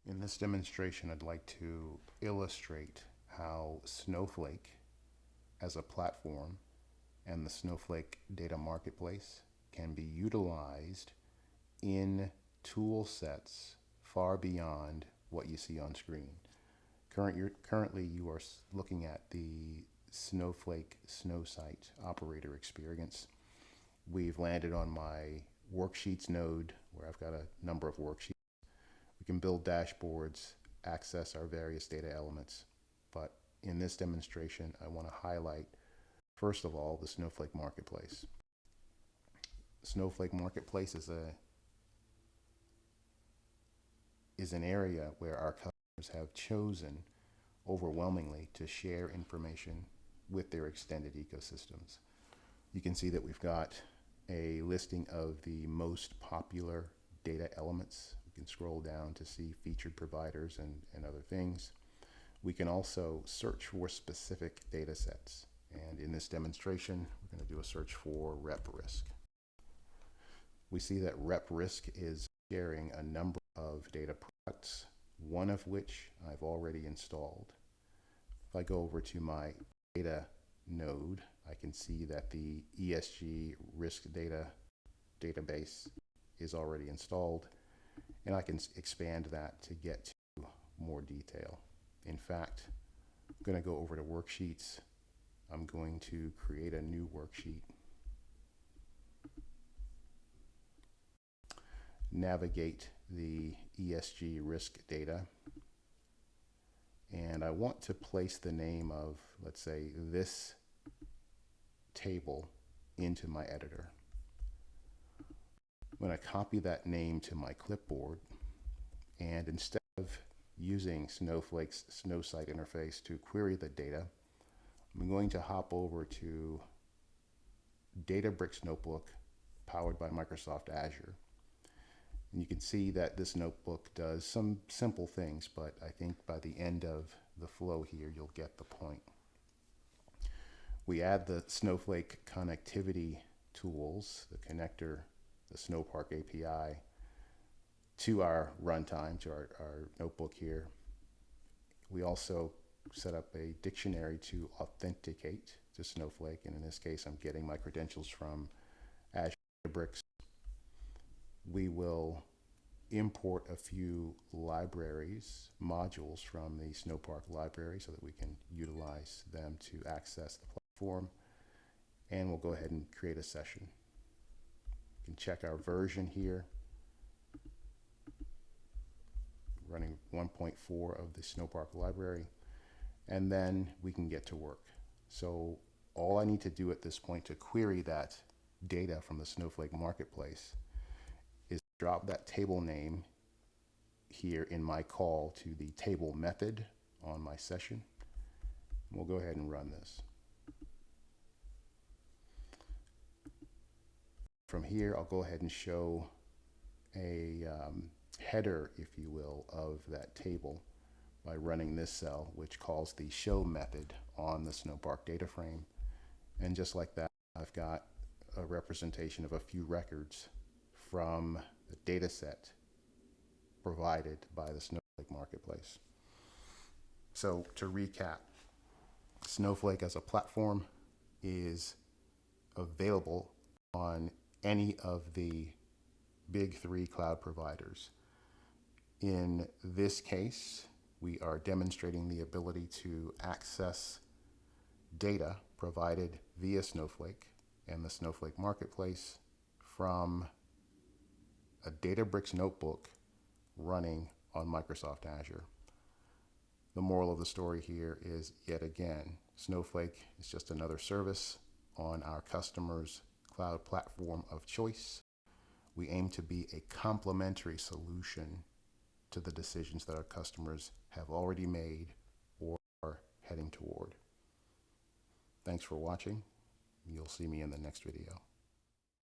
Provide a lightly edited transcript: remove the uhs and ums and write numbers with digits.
In this demonstration, I'd like to illustrate how Snowflake as a platform and the Snowflake Data Marketplace can be utilized in tool sets far beyond what you see on screen. Currently, you are looking at the Snowflake Snowsight operator experience. We've landed on my Worksheets node where I've got a number of worksheets. We can build dashboards, access our various data elements. But in this demonstration, I want to highlight, first of all, the Snowflake Marketplace. Snowflake Marketplace is an area where our customers have chosen overwhelmingly to share information with their extended ecosystems. You can see that we've got a listing of the most popular data elements. We can scroll down to see featured providers and other things. We can also search for specific data sets. And in this demonstration, we're going to do a search for RepRisk. We see that RepRisk is sharing a number of data products, one of which I've already installed. If I go over to my data node, I can see that the ESG risk data database is already installed, and I can expand that to get to more detail. In fact, I'm going to go over to Worksheets. I'm going to create a new worksheet, navigate the ESG risk data, and I want to place the name of, let's say, this table into my editor. I'm going to copy that name to my clipboard, and instead of using Snowflake's Snowsight interface to query the data, I'm going to hop over to Databricks notebook powered by Microsoft Azure. And you can see that this notebook does some simple things, but I think by the end of the flow here, you'll get the point. We add the Snowflake connectivity tools, the connector, the Snowpark API, to our runtime, to our notebook here. We also set up a dictionary to authenticate to Snowflake, and in this case, I'm getting my credentials from Azure Databricks. We will import a few libraries, modules from the Snowpark library so that we can utilize them to access the platform. And we'll go ahead and create a session. You can check our version here, running 1.4 of the Snowpark library, and then we can get to work. So all I need to do at this point to query that data from the Snowflake Marketplace is drop that table name here in my call to the table method on my session. We'll go ahead and run this. From here, I'll go ahead and show a header, if you will, of that table by running this cell, which calls the show method on the Snowpark Dataframe. And just like that, I've got a representation of a few records from the data set provided by the Snowflake Marketplace. So to recap, Snowflake as a platform is available on any of the big three cloud providers. In this case, we are demonstrating the ability to access data provided via Snowflake and the Snowflake Marketplace from a Databricks notebook running on Microsoft Azure. The moral of the story here is, yet again, Snowflake is just another service on our customers' cloud platform of choice. We aim to be a complementary solution to the decisions that our customers have already made or are heading toward. Thanks for watching. You'll see me in the next video.